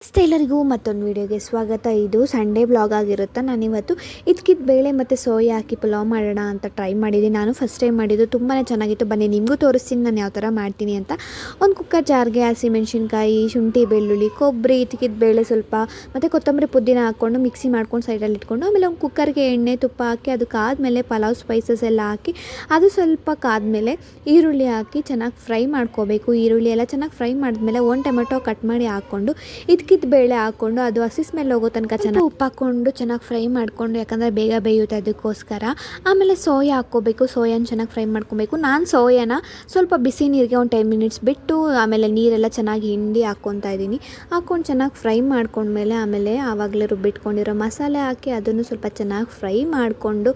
ಎಲ್ಲರಿಗೂ ಮತ್ತೊಂದು ವಿಡಿಯೋಗೆ ಸ್ವಾಗತ. ಇದು ಸಂಡೇ ಬ್ಲಾಗ್ ಆಗಿರುತ್ತೆ. ನಾನಿವತ್ತು ಇದ್ಕಿದ ಬೇಳೆ ಮತ್ತು ಸೋಯಾ ಹಾಕಿ ಪಲಾವ್ ಮಾಡೋಣ ಅಂತ ಟ್ರೈ ಮಾಡಿದ್ದೀನಿ. ನಾನು ಫಸ್ಟ್ ಟೈಮ್ ಮಾಡಿದ್ದು, ತುಂಬಾ ಚೆನ್ನಾಗಿತ್ತು. ಬನ್ನಿ ನಿಮಗೂ ತೋರಿಸ್ತೀನಿ ನಾನು ಯಾವ ಥರ ಮಾಡ್ತೀನಿ ಅಂತ. ಒಂದು ಕುಕ್ಕರ್ ಜಾರ್ಗೆ ಹಸಿಮೆಣ್ಸಿನ್ಕಾಯಿ, ಶುಂಠಿ, ಬೆಳ್ಳುಳ್ಳಿ, ಕೊಬ್ಬರಿ, ಇದ್ಕಿದ ಬೇಳೆ ಸ್ವಲ್ಪ ಮತ್ತು ಕೊತ್ತಂಬರಿ, ಪುದೀನ ಹಾಕ್ಕೊಂಡು ಮಿಕ್ಸಿ ಮಾಡ್ಕೊಂಡು ಸೈಡಲ್ಲಿ ಇಟ್ಕೊಂಡು, ಆಮೇಲೆ ಒಂದು ಕುಕ್ಕರ್ಗೆ ಎಣ್ಣೆ ತುಪ್ಪ ಹಾಕಿ ಅದಕ್ಕಾದಮೇಲೆ ಪಲಾವ್ ಸ್ಪೈಸಸ್ ಎಲ್ಲ ಹಾಕಿ ಅದು ಸ್ವಲ್ಪ ಕಾದ್ಮೇಲೆ ಈರುಳ್ಳಿ ಹಾಕಿ ಚೆನ್ನಾಗಿ ಫ್ರೈ ಮಾಡ್ಕೋಬೇಕು. ಈರುಳ್ಳಿ ಎಲ್ಲ ಚೆನ್ನಾಗಿ ಫ್ರೈ ಮಾಡಿದ್ಮೇಲೆ ಒಂದು ಟೊಮೆಟೊ ಕಟ್ ಮಾಡಿ ಹಾಕ್ಕೊಂಡು ಇದ್ಕಿದ ಬೇಳೆ ಹಾಕ್ಕೊಂಡು ಅದು ಹಸಿ ಸ್ಮೆಲ್ ಹೋಗೋ ತನಕ ಚೆನ್ನಾಗಿ ಉಪ್ಪು ಹಾಕ್ಕೊಂಡು ಚೆನ್ನಾಗಿ ಫ್ರೈ ಮಾಡಿಕೊಂಡು, ಯಾಕಂದರೆ ಬೇಗ ಬೇಯುತ್ತೆ ಅದಕ್ಕೋಸ್ಕರ. ಆಮೇಲೆ ಸೋಯಾ ಹಾಕ್ಕೋಬೇಕು. ಸೋಯಾನ ಚೆನ್ನಾಗಿ ಫ್ರೈ ಮಾಡ್ಕೊಬೇಕು. ನಾನು ಸೋಯಾನ ಸ್ವಲ್ಪ ಬಿಸಿ ನೀರಿಗೆ ಒಂದು 10 ಮಿನಿಟ್ಸ್ ಬಿಟ್ಟು ಆಮೇಲೆ ನೀರೆಲ್ಲ ಚೆನ್ನಾಗಿ ಹಿಂಡಿ ಹಾಕ್ಕೊತಾ ಇದ್ದೀನಿ. ಹಾಕ್ಕೊಂಡು ಚೆನ್ನಾಗಿ ಫ್ರೈ ಮಾಡ್ಕೊಂಡ್ಮೇಲೆ ಆಮೇಲೆ ಆವಾಗಲೇ ರುಬ್ಬಿಟ್ಕೊಂಡಿರೋ ಮಸಾಲೆ ಹಾಕಿ ಅದನ್ನು ಸ್ವಲ್ಪ ಚೆನ್ನಾಗಿ ಫ್ರೈ ಮಾಡಿಕೊಂಡು,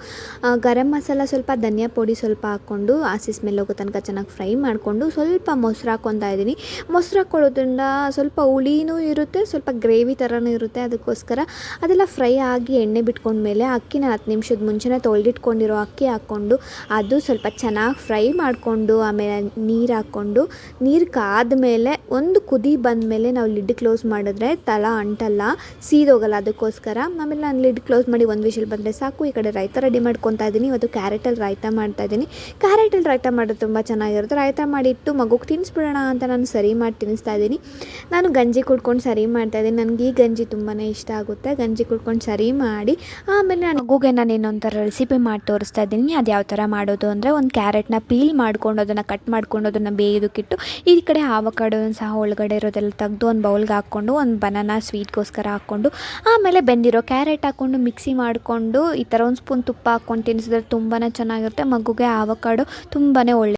ಗರಂ ಮಸಾಲ ಸ್ವಲ್ಪ, ಧನಿಯಾ ಪುಡಿ ಸ್ವಲ್ಪ ಹಾಕ್ಕೊಂಡು ಹಸಿ ಸ್ಮೆಲ್ ಹೋಗೋ ತನಕ ಚೆನ್ನಾಗಿ ಫ್ರೈ ಮಾಡಿಕೊಂಡು ಸ್ವಲ್ಪ ಮೊಸರು ಹಾಕ್ಕೊತಾ ಇದ್ದೀನಿ. ಮೊಸರು ಹಾಕ್ಕೊಳ್ಳೋದ್ರಿಂದ ಸ್ವಲ್ಪ ಹುಳಿನೂ ಇರುತ್ತೆ, ಸ್ವಲ್ಪ ಗ್ರೇವಿ ಥರನೂ ಇರುತ್ತೆ. ಅದಕ್ಕೋಸ್ಕರ ಅದೆಲ್ಲ ಫ್ರೈ ಆಗಿ ಎಣ್ಣೆ ಬಿಟ್ಕೊಂಡ್ಮೇಲೆ ಅಕ್ಕಿನ 10 ನಿಮಿಷದ ಮುಂಚೆನೇ ತೊಳೆದಿಟ್ಕೊಂಡಿರೋ ಅಕ್ಕಿ ಹಾಕ್ಕೊಂಡು ಅದು ಸ್ವಲ್ಪ ಚೆನ್ನಾಗಿ ಫ್ರೈ ಮಾಡಿಕೊಂಡು ಆಮೇಲೆ ನೀರು ಹಾಕ್ಕೊಂಡು, ನೀರು ಕಾದ್ಮೇಲೆ ಒಂದು ಕುದಿ ಬಂದಮೇಲೆ ನಾವು ಲಿಡ್ ಕ್ಲೋಸ್ ಮಾಡಿದ್ರೆ ಅಂಟಲ್ಲ, ಸೀದೋಗಲ್ಲ. ಅದಕ್ಕೋಸ್ಕರ ಆಮೇಲೆ ನಾನು ಲಿಡ್ ಕ್ಲೋಸ್ ಮಾಡಿ ಒಂದು ವಿಷಲ್ ಬಂದರೆ ಸಾಕು. ಈ ಕಡೆ ರೈತ ರೆಡಿ ಮಾಡ್ಕೊತಾ ಇದ್ದೀನಿ. ಇವತ್ತು ಕ್ಯಾರೆಟಲ್ಲಿ ರೈತ ಮಾಡ್ತಾಯಿದ್ದೀನಿ. ಕ್ಯಾರೆಟಲ್ಲಿ ರೈತ ಮಾಡೋದು ತುಂಬ ಚೆನ್ನಾಗಿರುತ್ತೆ. ರೈತ ಮಾಡಿಟ್ಟು ಮಗುಗೆ ತಿನ್ನಿಸ್ಬಿಡೋಣ ಅಂತ ನಾನು ಸರಿ ಮಾಡಿ ತಿನ್ನಿಸ್ತಾ ಇದ್ದೀನಿ. ನಾನು ಗಂಜಿ ಕುಡ್ಕೊಂಡು ಸರಿ ಮಾಡ್ತಾಯಿದ್ದೀನಿ. ನನಗೆ ಈ ಗಂಜಿ ತುಂಬಾ ಇಷ್ಟ ಆಗುತ್ತೆ. ಗಂಜಿ ಕುಡ್ಕೊಂಡು ಸರಿ ಮಾಡಿ ಆಮೇಲೆ ನಾನು ಮಗುಗೆ ನಾನು ಇನ್ನೊಂಥರ ರೆಸಿಪಿ ಮಾಡಿ ತೋರಿಸ್ತಾ ಇದ್ದೀನಿ. ಅದು ಯಾವ ಥರ ಮಾಡೋದು ಅಂದರೆ, ಒಂದು ಕ್ಯಾರೆಟ್ನ ಪೀಲ್ ಮಾಡ್ಕೊಂಡು ಅದನ್ನು ಕಟ್ ಮಾಡ್ಕೊಂಡು ಅದನ್ನು ಬೇಯೋದಕ್ಕಿಟ್ಟು, ಈ ಕಡೆ ಆವಕಾಡೋನ ಸಹ ಒಳಗಡೆ ಇರೋದೆಲ್ಲ ತೆಗೆದು ಒಂದು ಬೌಲ್ಗೆ ಹಾಕ್ಕೊಂಡು, ಒಂದು ಬನಾನಾ ಸ್ವೀಟ್ಗೋಸ್ಕರ ಹಾಕ್ಕೊಂಡು, ಆಮೇಲೆ ಬೆಂದಿರೋ ಕ್ಯಾರೆಟ್ ಹಾಕ್ಕೊಂಡು ಮಿಕ್ಸಿ ಮಾಡಿಕೊಂಡು ಈ ಥರ ಒಂದು ಸ್ಪೂನ್ ತುಪ್ಪ ಹಾಕ್ಕೊಂಡು ತಿನ್ನಿಸಿದ್ರೆ ತುಂಬಾ ಚೆನ್ನಾಗಿರುತ್ತೆ. ಮಗುಗೆ ಆವಕಾಡೋ ತುಂಬಾ ಒಳ್ಳೆ